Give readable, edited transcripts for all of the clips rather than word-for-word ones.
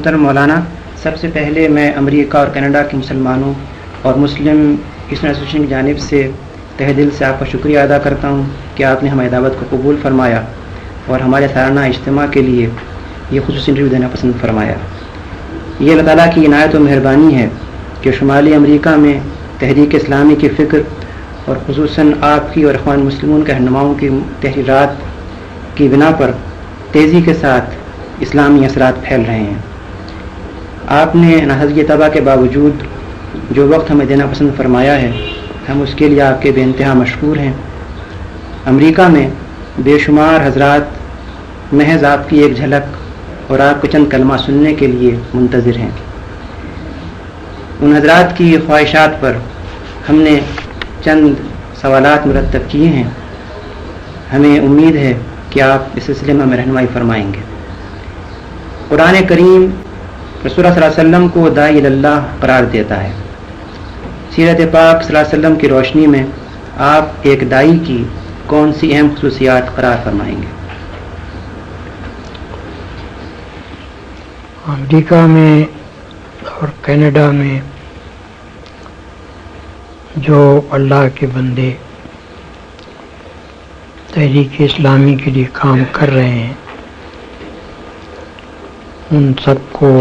محترم مولانا، سب سے پہلے میں امریکہ اور کینیڈا کے مسلمانوں اور مسلم اسٹوڈنٹ ایسوسیشن کی جانب سے تہ دل سے آپ کا شکریہ ادا کرتا ہوں کہ آپ نے ہماری دعوت کو قبول فرمایا اور ہمارے سالانہ اجتماع کے لیے یہ خصوصی انٹرویو دینا پسند فرمایا۔ یہ اللہ تعالیٰ کی عنایت و مہربانی ہے کہ شمالی امریکہ میں تحریک اسلامی کی فکر اور خصوصاً آپ کی اور اخوان مسلمون کے رہنماؤں کی تحریرات کی بنا پر تیزی کے ساتھ اسلامی اثرات پھیل رہے ہیں۔ آپ نے ناحضگی طبع کے باوجود جو وقت ہمیں دینا پسند فرمایا ہے، ہم اس کے لیے آپ کے بے انتہا مشکور ہیں۔ امریکہ میں بے شمار حضرات محض آپ کی ایک جھلک اور آپ کے چند کلمہ سننے کے لیے منتظر ہیں۔ ان حضرات کی خواہشات پر ہم نے چند سوالات مرتب کیے ہیں۔ ہمیں امید ہے کہ آپ اس سلسلے میں ہمیں رہنمائی فرمائیں گے۔ قرآن کریم رسول اللہ صلی اللہ علیہ وسلم کو داعی اللہ قرار دیتا ہے۔ سیرت پاک صلی اللہ علیہ وسلم کی روشنی میں آپ ایک داعی کی کون سی اہم خصوصیات قرار فرمائیں گے؟ امریکہ میں اور کینیڈا میں جو اللہ کے بندے تحریک اسلامی کے لیے کام کر رہے ہیں، ان سب کو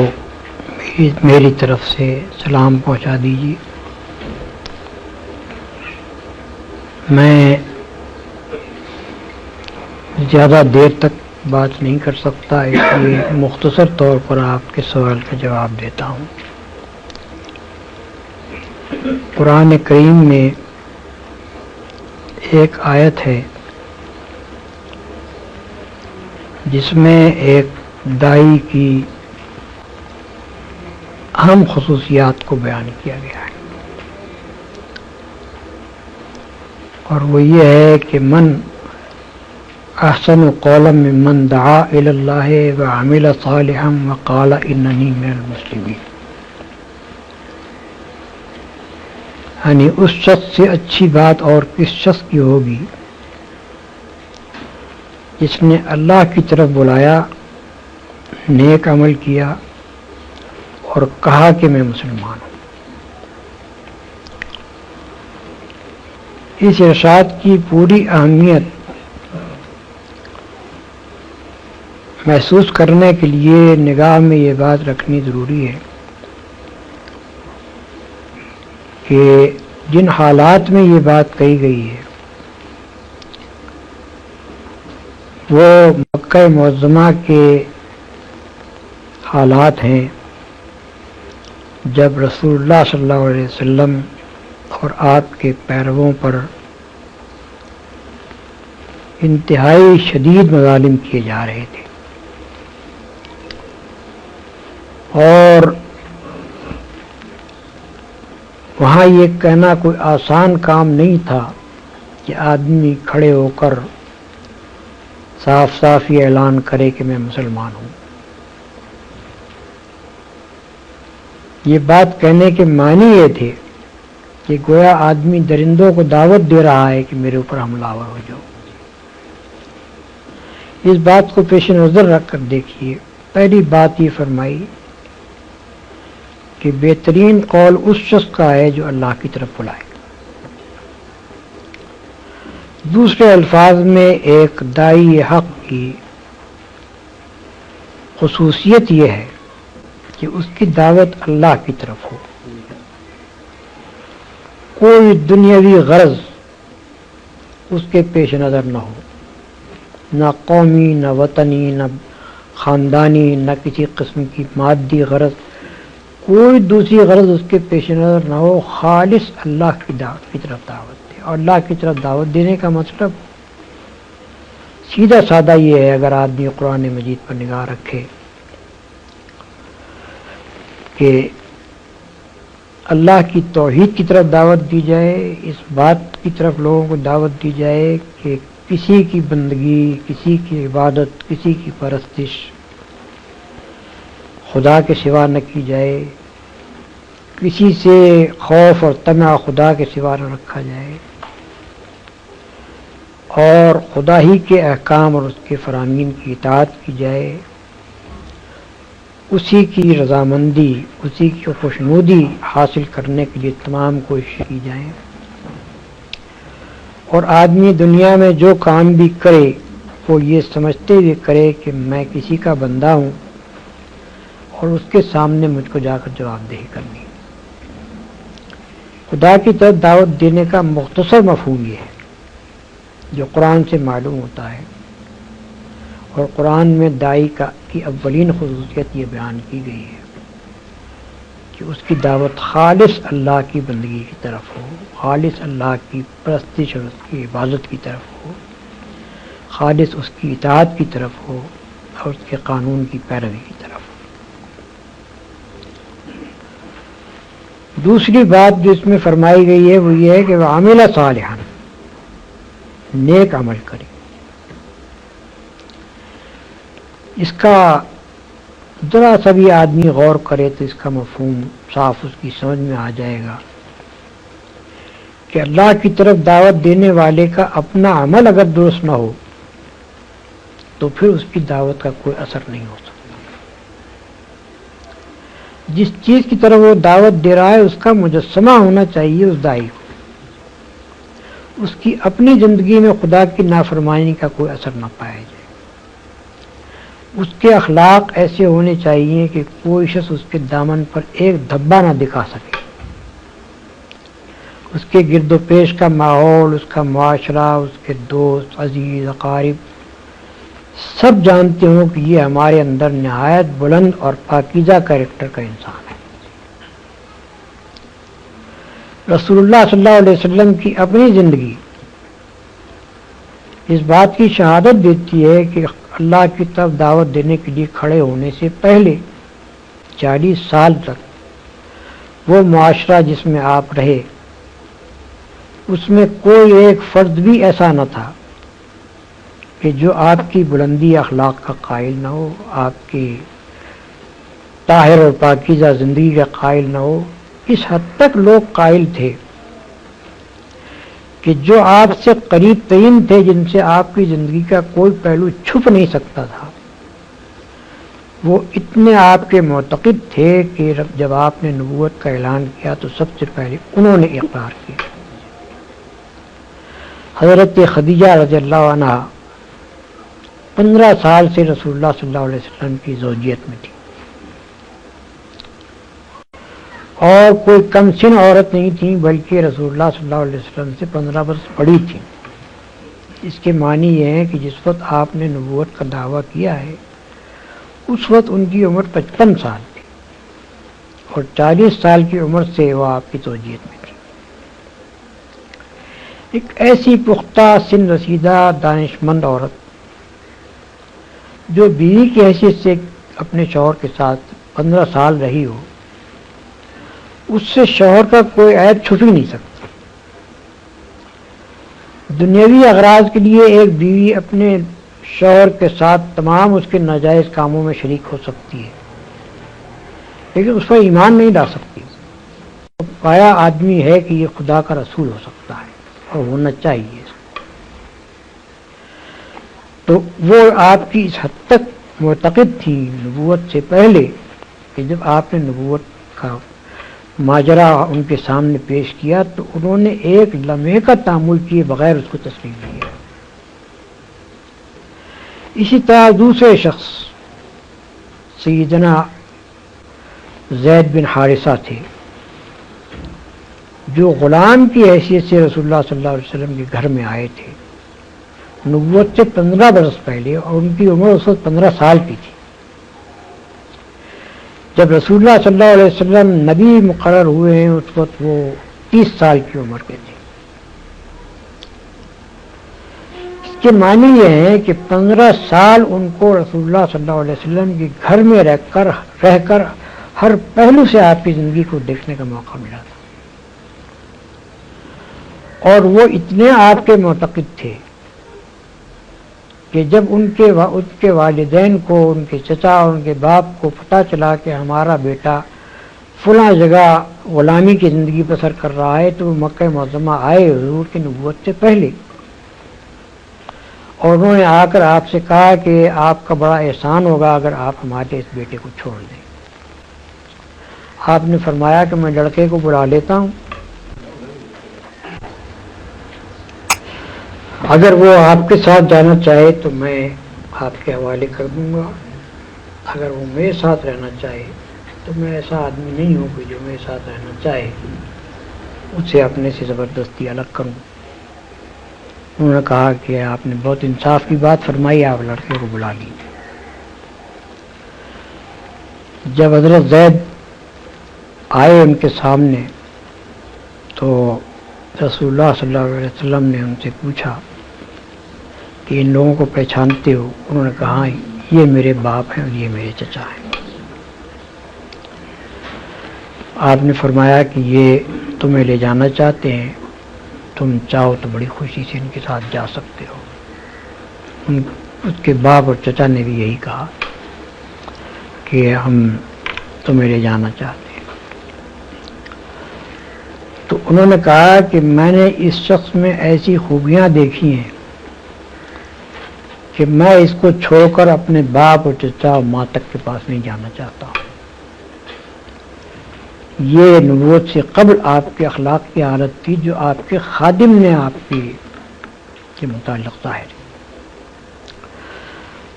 میری طرف سے سلام پہنچا دیجیے۔ میں زیادہ دیر تک بات نہیں کر سکتا، اس لیے مختصر طور پر آپ کے سوال کا جواب دیتا ہوں۔ قرآن کریم میں ایک آیت ہے جس میں ایک داعی کی اہم خصوصیات کو بیان کیا گیا ہے، اور وہ یہ ہے کہ من احسن قولا ممن دعا الی اللہ وعمل صالحا وقال اننی من المسلمین، یعنی اس شخص سے اچھی بات اور کس شخص کی ہوگی جس نے اللہ کی طرف بلایا، نیک عمل کیا اور کہا کہ میں مسلمان ہوں۔ اس ارشاد کی پوری اہمیت محسوس کرنے کے لیے نگاہ میں یہ بات رکھنی ضروری ہے کہ جن حالات میں یہ بات کہی گئی ہے وہ مکہ معظمہ کے حالات ہیں، جب رسول اللہ صلی اللہ علیہ وسلم اور آپ کے پیرووں پر انتہائی شدید مظالم کیے جا رہے تھے، اور وہاں یہ کہنا کوئی آسان کام نہیں تھا کہ آدمی کھڑے ہو کر صاف صاف یہ اعلان کرے کہ میں مسلمان ہوں۔ یہ بات کہنے کے معنی یہ تھے کہ گویا آدمی درندوں کو دعوت دے رہا ہے کہ میرے اوپر حملہ آور ہو جاؤ۔ اس بات کو پیش نظر رکھ کر دیکھیے، پہلی بات یہ فرمائی کہ بہترین قول اس شخص کا ہے جو اللہ کی طرف بلائے۔ دوسرے الفاظ میں ایک داعی حق کی خصوصیت یہ ہے کہ اس کی دعوت اللہ کی طرف ہو، کوئی دنیاوی غرض اس کے پیش نظر نہ ہو، نہ قومی، نہ وطنی، نہ خاندانی، نہ کسی قسم کی مادی غرض، کوئی دوسری غرض اس کے پیش نظر نہ ہو، خالص اللہ کی دعوت کی طرف دعوت دے۔ اور اللہ کی طرف دعوت دینے کا مطلب سیدھا سادہ یہ ہے، اگر آدمی قرآن مجید پر نگاہ رکھے، کہ اللہ کی توحید کی طرف دعوت دی جائے، اس بات کی طرف لوگوں کو دعوت دی جائے کہ کسی کی بندگی، کسی کی عبادت، کسی کی پرستش خدا کے سوا نہ کی جائے، کسی سے خوف اور طمع خدا کے سوا نہ رکھا جائے، اور خدا ہی کے احکام اور اس کے فرامین کی اطاعت کی جائے، اسی کی رضامندی، اسی کی خوشنودی حاصل کرنے کے لیے تمام کوشش کی جائیں، اور آدمی دنیا میں جو کام بھی کرے وہ یہ سمجھتے ہوئے کرے کہ میں کسی کا بندہ ہوں اور اس کے سامنے مجھ کو جا کر جواب دہی کرنی۔ خدا کی طرف دعوت دینے کا مختصر مفہوم یہ ہے جو قرآن سے معلوم ہوتا ہے، اور قرآن میں داعی کی اولین خصوصیت یہ بیان کی گئی ہے کہ اس کی دعوت خالص اللہ کی بندگی کی طرف ہو، خالص اللہ کی پرستش اور اس کی عبادت کی طرف ہو، خالص اس کی اطاعت کی طرف ہو اور اس کے قانون کی پیروی کی طرف ہو۔ دوسری بات جو اس میں فرمائی گئی ہے وہ یہ ہے کہ وہ عامل صالحا، نیک عمل کرے۔ اس کا ذرا سا بھی آدمی غور کرے تو اس کا مفہوم صاف اس کی سمجھ میں آ جائے گا کہ اللہ کی طرف دعوت دینے والے کا اپنا عمل اگر درست نہ ہو تو پھر اس کی دعوت کا کوئی اثر نہیں ہو سکتا۔ جس چیز کی طرف وہ دعوت دے رہا ہے اس کا مجسمہ ہونا چاہیے اس داعی کو، اس کی اپنی زندگی میں خدا کی نافرمانی کا کوئی اثر نہ پایا جائے، اس کے اخلاق ایسے ہونے چاہیے کہ کوئی شخص اس کے دامن پر ایک دھبا نہ دکھا سکے، اس کے گرد و پیش کا ماحول، اس کا معاشرہ، اس کے دوست، عزیز، اقارب سب جانتے ہوں کہ یہ ہمارے اندر نہایت بلند اور پاکیزہ کیریکٹر کا انسان ہے۔ رسول اللہ صلی اللہ علیہ وسلم کی اپنی زندگی اس بات کی شہادت دیتی ہے کہ اللہ کی طرف دعوت دینے کے لیے کھڑے ہونے سے پہلے 40 سال تک وہ معاشرہ جس میں آپ رہے اس میں کوئی ایک فرد بھی ایسا نہ تھا کہ جو آپ کی بلندی اخلاق کا قائل نہ ہو، آپ کی طاہر اور پاکیزہ زندگی کا قائل نہ ہو۔ اس حد تک لوگ قائل تھے کہ جو آپ سے قریب ترین تھے، جن سے آپ کی زندگی کا کوئی پہلو چھپ نہیں سکتا تھا، وہ اتنے آپ کے معتقد تھے کہ جب آپ نے نبوت کا اعلان کیا تو سب سے پہلے انہوں نے اقرار کیا۔ حضرت خدیجہ رضی اللہ عنہ 15 سال سے رسول اللہ صلی اللہ علیہ وسلم کی زوجیت میں تھی، اور کوئی کم سن عورت نہیں تھی بلکہ رسول اللہ صلی اللہ علیہ وسلم سے 15 برس بڑی تھی۔ اس کے معنی یہ ہے کہ جس وقت آپ نے نبوت کا دعویٰ کیا ہے اس وقت ان کی عمر 55 سال تھی، اور 40 سال کی عمر سے وہ آپ کی زوجیت میں تھی۔ ایک ایسی پختہ سن رسیدہ دانشمند عورت جو بیوی کی حیثیت سے اپنے شوہر کے ساتھ 15 سال رہی ہو، اس سے شوہر کا کوئی عیب چھپ ہی نہیں سکتا۔ دنیاوی اغراض کے لیے ایک بیوی اپنے شوہر کے ساتھ تمام اس کے ناجائز کاموں میں شریک ہو سکتی ہے، لیکن اس پر ایمان نہیں لا سکتی۔ پایا آدمی ہے کہ یہ خدا کا رسول ہو سکتا ہے اور ہونا چاہیے۔ تو وہ آپ کی اس حد تک معتقد تھی نبوت سے پہلے کہ جب آپ نے نبوت کا ماجرا ان کے سامنے پیش کیا تو انہوں نے ایک لمحے کا تأمل کیے بغیر اس کو تسلیم کیا۔ اسی طرح دوسرے شخص سیدنا زید بن حارثہ تھے جو غلام کی حیثیت سے رسول اللہ صلی اللہ علیہ وسلم کے گھر میں آئے تھے نبوت سے 15 برس پہلے، اور ان کی عمر اس وقت 15 سال کی تھی۔ جب رسول اللہ صلی اللہ علیہ وسلم نبی مقرر ہوئے ہیں اس وقت وہ 30 سال کی عمر کے تھے۔ اس کے معنی یہ ہے کہ 15 سال ان کو رسول اللہ صلی اللہ علیہ وسلم کے گھر میں رہ کر ہر پہلو سے آپ کی زندگی کو دیکھنے کا موقع ملا تھا، اور وہ اتنے آپ کے معتقد تھے کہ جب ان کے والدین کو، ان کے چچا اور ان کے باپ کو پتہ چلا کہ ہمارا بیٹا فلاں جگہ غلامی کی زندگی بسر کر رہا ہے تو وہ مکہ معظمہ آئے حضور کی نبوت سے پہلے، اور انہوں نے آ کر آپ سے کہا کہ آپ کا بڑا احسان ہوگا اگر آپ ہمارے اس بیٹے کو چھوڑ دیں۔ آپ نے فرمایا کہ میں لڑکے کو بلا لیتا ہوں، اگر وہ آپ کے ساتھ جانا چاہے تو میں آپ کے حوالے کر دوں گا، اگر وہ میرے ساتھ رہنا چاہے تو میں ایسا آدمی نہیں ہوں کہ جو میرے ساتھ رہنا چاہے اسے اپنے سے زبردستی الگ کروں۔ انہوں نے کہا کہ آپ نے بہت انصاف کی بات فرمائی، آپ لڑکے کو بلا لیجیے۔ جب حضرت زید آئے ان کے سامنے تو رسول اللہ صلی اللہ علیہ وسلم نے ان سے پوچھا کہ ان لوگوں کو پہچانتے ہو؟ انہوں نے کہا یہ میرے باپ ہیں اور یہ میرے چچا ہیں۔ آپ نے فرمایا کہ یہ تمہیں لے جانا چاہتے ہیں، تم چاہو تو بڑی خوشی سے ان کے ساتھ جا سکتے ہو۔ اس کے باپ اور چچا نے بھی یہی کہا کہ ہم تمہیں لے جانا چاہتے ہیں۔ تو انہوں نے کہا کہ میں نے اس شخص میں ایسی خوبیاں دیکھی ہیں کہ میں اس کو چھوڑ کر اپنے باپ اور چچا اور ماں تک کے پاس نہیں جانا چاہتا ہوں۔ یہ نبوت سے قبل آپ کے اخلاق کی حالت تھی جو آپ کے خادم نے آپ کے متعلق ظاہر ہے۔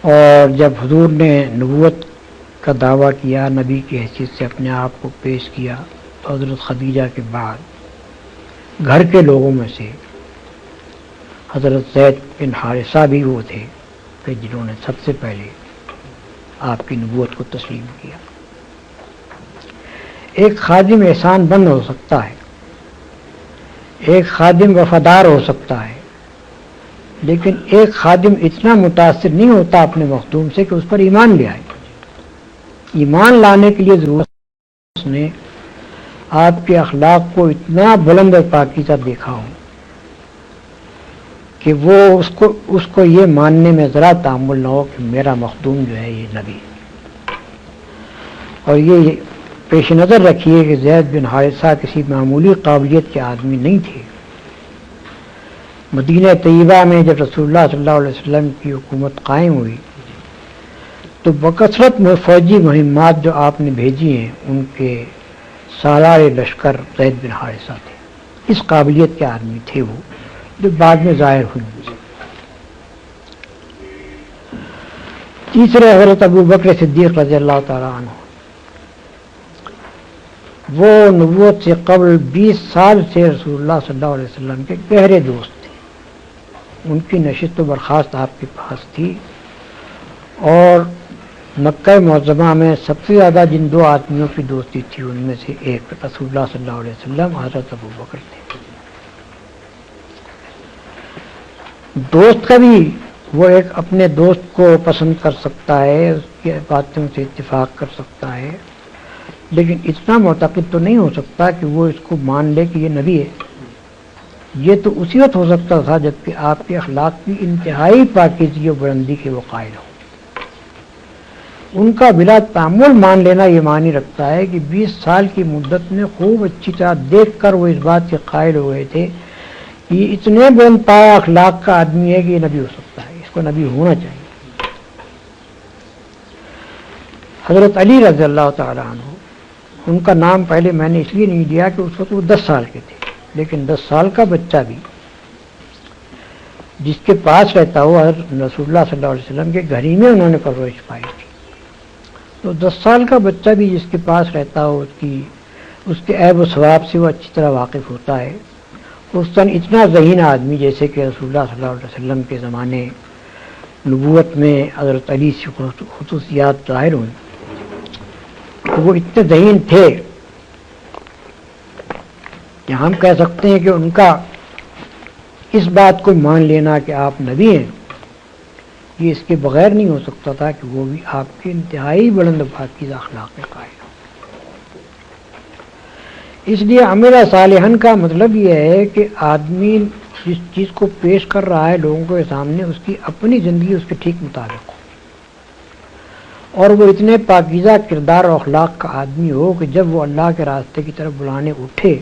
اور جب حضور نے نبوت کا دعویٰ کیا، نبی کی حیثیت سے اپنے آپ کو پیش کیا، تو حضرت خدیجہ کے بعد گھر کے لوگوں میں سے حضرت زید بن حارثہ بھی وہ تھے کہ جنہوں نے سب سے پہلے آپ کی نبوت کو تسلیم کیا۔ ایک خادم احسان بند ہو سکتا ہے، ایک خادم وفادار ہو سکتا ہے، لیکن ایک خادم اتنا متاثر نہیں ہوتا اپنے مخدوم سے کہ اس پر ایمان لے آئے۔ ایمان لانے کے لیے ضرورت اس نے آپ کے اخلاق کو اتنا بلند اور پاکیزہ دیکھا ہو کہ وہ اس کو یہ ماننے میں ذرا تأمل نہ ہو کہ میرا مخدوم جو ہے یہ نبی ہے۔ اور یہ پیش نظر رکھیے کہ زید بن حارثہ کسی معمولی قابلیت کے آدمی نہیں تھے۔ مدینہ طیبہ میں جب رسول اللہ صلی اللہ علیہ وسلم کی حکومت قائم ہوئی تو بکثرت میں فوجی مہمات جو آپ نے بھیجی ہیں ان کے سالار لشکر زید بن حارثہ تھے۔ اس قابلیت کے آدمی تھے وہ، جو بعد میں ظاہر ہوئی۔ تیسرے حضرت ابو بکر صدیق رضی اللہ تعالیٰ عنہ، وہ نبوت سے قبل 20 سال سے رسول اللہ صلی اللہ علیہ وسلم کے گہرے دوست تھے۔ ان کی نشست و برخاست آپ کے پاس تھی، اور مکہ معظمہ میں سب سے زیادہ جن دو آدمیوں کی دوستی تھی ان میں سے ایک رسول اللہ صلی اللہ علیہ وسلم حضرت ابو بکر تھے۔ دوست کا بھی وہ ایک اپنے دوست کو پسند کر سکتا ہے، اس کی باتوں سے اتفاق کر سکتا ہے، لیکن اتنا معتقد تو نہیں ہو سکتا کہ وہ اس کو مان لے کہ یہ نبی ہے۔ یہ تو اسی وقت ہو سکتا تھا جبکہ آپ کے اخلاق کی انتہائی پاکیزگی و بلندی کے وہ قائل ہوں۔ ان کا بلا تعمل مان لینا یہ معنی رکھتا ہے کہ 20 سال کی مدت میں خوب اچھی طرح دیکھ کر وہ اس بات کے قائل ہوئے تھے کہ یہ اتنے بلند پایا اخلاق کا آدمی ہے کہ یہ نبی ہو سکتا ہے، اس کو نبی ہونا چاہیے۔ حضرت علی رضی اللہ تعالیٰ عنہ، ان کا نام پہلے میں نے اس لیے نہیں دیا کہ اس وقت وہ 10 سال کے تھے، لیکن 10 سال کا بچہ بھی جس کے پاس رہتا ہو، حضرت رسول اللہ صلی اللہ علیہ وسلم کے گھر ہی میں انہوں نے پرورش پائی تھی، تو 10 سال کا بچہ بھی جس کے پاس رہتا ہو اس کے عیب و ثواب سے وہ اچھی طرح واقف ہوتا ہے۔ اس طرح اتنا ذہین آدمی جیسے کہ رسول اللہ صلی اللہ علیہ وسلم کے زمانے نبوت میں حضرت علی سے خصوصیات ظاہر ہوئی، وہ اتنے ذہین تھے کہ ہم کہہ سکتے ہیں کہ ان کا اس بات کو مان لینا کہ آپ نبی ہیں یہ اس کے بغیر نہیں ہو سکتا تھا کہ وہ بھی آپ کے انتہائی بلند و پاکیزہ اخلاق میں قائل ہو۔ اس لیے عمل صالحاً کا مطلب یہ ہے کہ آدمی جس چیز کو پیش کر رہا ہے لوگوں کے سامنے اس کی اپنی زندگی اس کے ٹھیک مطابق ہو، اور وہ اتنے پاکیزہ کردار اور اخلاق کا آدمی ہو کہ جب وہ اللہ کے راستے کی طرف بلانے اٹھے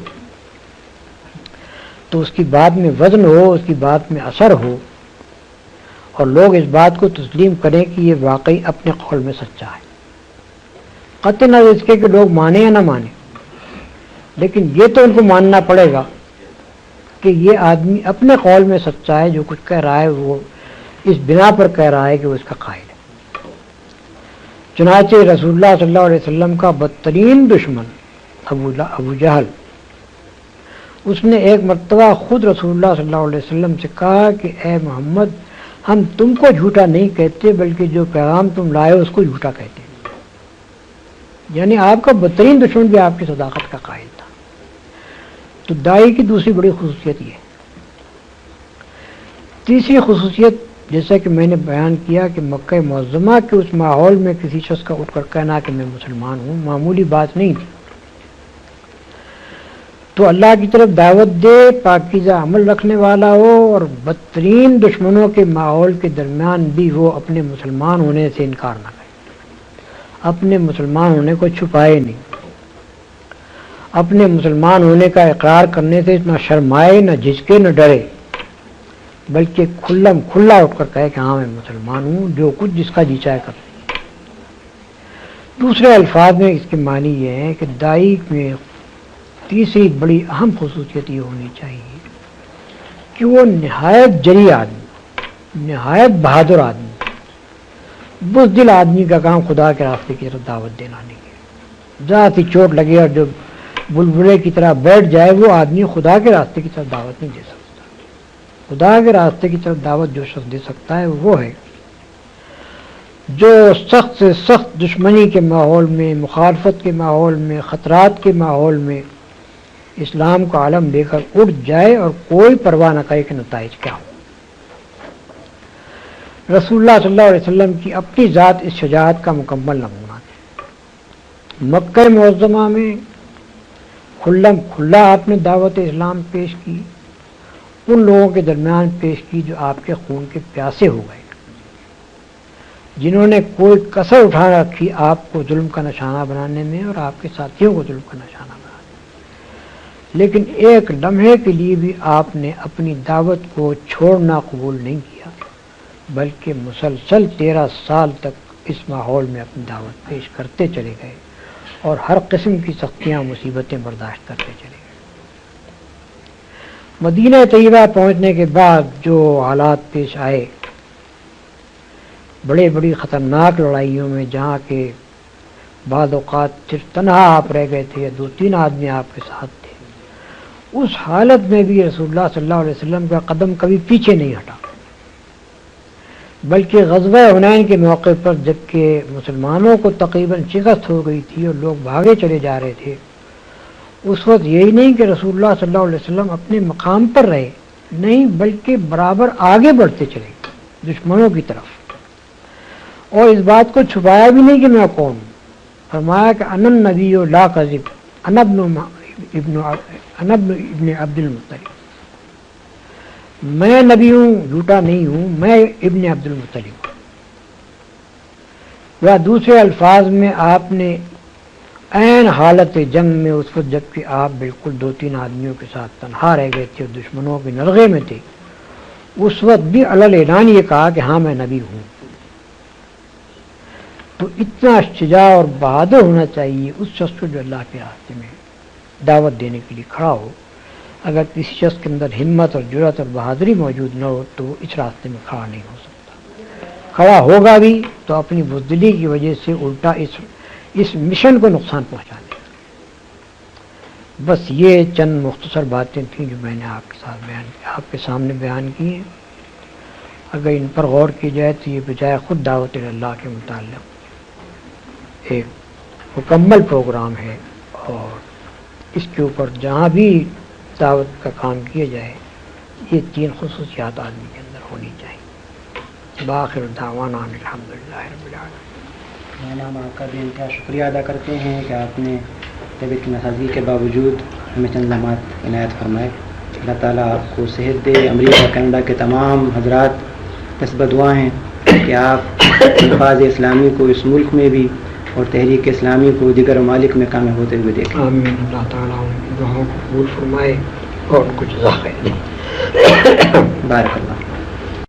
تو اس کی بات میں وزن ہو، اس کی بات میں اثر ہو، اور لوگ اس بات کو تسلیم کریں کہ یہ واقعی اپنے قول میں سچا ہے۔ قطع نظر اس کے کہ لوگ مانے یا نہ مانے، لیکن یہ تو ان کو ماننا پڑے گا کہ یہ آدمی اپنے قول میں سچا ہے، جو کچھ کہہ رہا ہے وہ اس بنا پر کہہ رہا ہے کہ وہ اس کا قائل ہے۔ چنانچہ رسول اللہ صلی اللہ علیہ وسلم کا بدترین دشمن ابو جہل، اس نے ایک مرتبہ خود رسول اللہ صلی اللہ علیہ وسلم سے کہا کہ اے محمد، ہم تم کو جھوٹا نہیں کہتے بلکہ جو پیغام تم لائے اس کو جھوٹا کہتے ہیں۔ یعنی آپ کا بدترین دشمن بھی آپ کی صداقت کا قائل تھا۔ تو داعی کی دوسری بڑی خصوصیت یہ ہے۔ تیسری خصوصیت، جیسا کہ میں نے بیان کیا کہ مکہ معظمہ کے اس ماحول میں کسی شخص کا اٹھ کر کہنا کہ میں مسلمان ہوں معمولی بات نہیں تھی۔ تو اللہ کی طرف دعوت دے، پاکیزہ عمل رکھنے والا ہو، اور بدترین دشمنوں کے ماحول کے درمیان بھی وہ اپنے مسلمان ہونے سے انکار نہ کرے، اپنے مسلمان ہونے کو چھپائے نہیں، اپنے مسلمان ہونے کا اقرار کرنے سے نہ شرمائے، نہ جھجکے، نہ ڈرے، بلکہ کھلم کھلا اٹھ کر کہے کہ ہاں میں مسلمان ہوں، جو کچھ جس کا جی چاہے کر۔ دوسرے الفاظ میں اس کے معنی یہ ہے کہ داعی میں تیسری بڑی اہم خصوصیت یہ ہونی چاہیے کہ وہ نہایت جری آدمی، نہایت بہادر آدمی، بزدل آدمی کا کام خدا کے راستے کی طرف دعوت دینا نہیں ہے۔ ذات ہی چوٹ لگے اور جو بلبلے کی طرح بیٹھ جائے وہ آدمی خدا کے راستے کی طرف دعوت نہیں دے سکتا۔ خدا کے راستے کی طرف دعوت جو شخص دے سکتا ہے وہ ہے جو سخت سے سخت دشمنی کے ماحول میں، مخالفت کے ماحول میں، خطرات کے ماحول میں اسلام کا علم لے کر اٹھ جائے اور کوئی پرواہ نہ کرے کہ نتائج کیا ہو۔ رسول اللہ صلی اللہ علیہ وسلم کی اپنی ذات اس شجاعت کا مکمل نمونہ ہے۔ مکہ معظمہ میں کھلم کھلا آپ نے دعوت اسلام پیش کی، ان لوگوں کے درمیان پیش کی جو آپ کے خون کے پیاسے ہو گئے، جنہوں نے کوئی کسر اٹھا رکھی آپ کو ظلم کا نشانہ بنانے میں اور آپ کے ساتھیوں کو ظلم کا نشانہ بنانے میں، لیکن ایک لمحے کے لیے بھی آپ نے اپنی دعوت کو چھوڑنا قبول نہیں کیا، بلکہ مسلسل 13 سال تک اس ماحول میں اپنی دعوت پیش کرتے چلے گئے اور ہر قسم کی سختیاں، مصیبتیں برداشت کرتے چلے گئے۔ مدینہ طیبہ پہنچنے کے بعد جو حالات پیش آئے، بڑی خطرناک لڑائیوں میں، جہاں کے بعض اوقات صرف تنہا آپ رہ گئے تھے یا 2-3 آدمی آپ کے ساتھ تھے، اس حالت میں بھی رسول اللہ صلی اللہ علیہ وسلم کا قدم کبھی پیچھے نہیں ہٹا، بلکہ غزوہ حنین کے موقع پر جبکہ مسلمانوں کو تقریباً شکست ہو گئی تھی اور لوگ بھاگے چلے جا رہے تھے، اس وقت یہی نہیں کہ رسول اللہ صلی اللہ علیہ وسلم اپنے مقام پر رہے، نہیں بلکہ برابر آگے بڑھتے چلے دشمنوں کی طرف، اور اس بات کو چھپایا بھی نہیں کہ میں کون ہوں۔ فرمایا کہ انا النبی لا کذب، انا ابن عبد المطلب، میں نبی ہوں، جھوٹا نہیں ہوں، میں ابن عبد المطلب ہوں۔ یا دوسرے الفاظ میں آپ نے عین حالت جنگ میں، اس وقت جبکہ آپ بالکل 2-3 آدمیوں کے ساتھ تنہا رہ گئے تھے اور دشمنوں کے نرغے میں تھے، اس وقت بھی علل اعلان یہ کہا کہ ہاں میں نبی ہوں۔ تو اتنا شجاع اور بہادر ہونا چاہیے اس شخص کو جو اللہ کے راستے میں دعوت دینے کے لیے کھڑا ہو۔ اگر کسی شخص کے اندر ہمت اور جرأت اور بہادری موجود نہ ہو تو وہ اس راستے میں کھڑا نہیں ہو سکتا، کھڑا ہوگا بھی تو اپنی بزدلی کی وجہ سے الٹا اس مشن کو نقصان پہنچا دے۔ بس یہ چند مختصر باتیں تھیں جو میں نے آپ کے سامنے بیان کی ہیں۔ اگر ان پر غور کی جائے تو یہ بجائے خود دعوت اللہ کے متعلق ایک مکمل پروگرام ہے، اور اس کے اوپر جہاں بھی دعوت کا کام کیا جائے یہ 3 خصوصیات آدمی کے اندر ہونی چاہیے۔ بآخر دعوانا الحمدللہ رب العالمین۔ ہم آپ کا بھی انتہا شکریہ ادا کرتے ہیں کہ آپ نے طبیعت کی ناسازی کے باوجود ہمیں چند لمحات عنایت فرمائے۔ اللہ تعالیٰ آپ کو صحت دے۔ امریکہ کینیڈا کے تمام حضرات بس بدعا ہیں کہ آپ نفاذ اسلامی کو اس ملک میں بھی اور تحریک اسلامی کو دیگر ممالک میں کامیاب ہوتے ہوئے دیکھیں۔ آمین۔ اللہ تعالیٰ ان کی دعاؤں کو قبول فرمائے اور کچھ ذخائر۔ بارک اللہ۔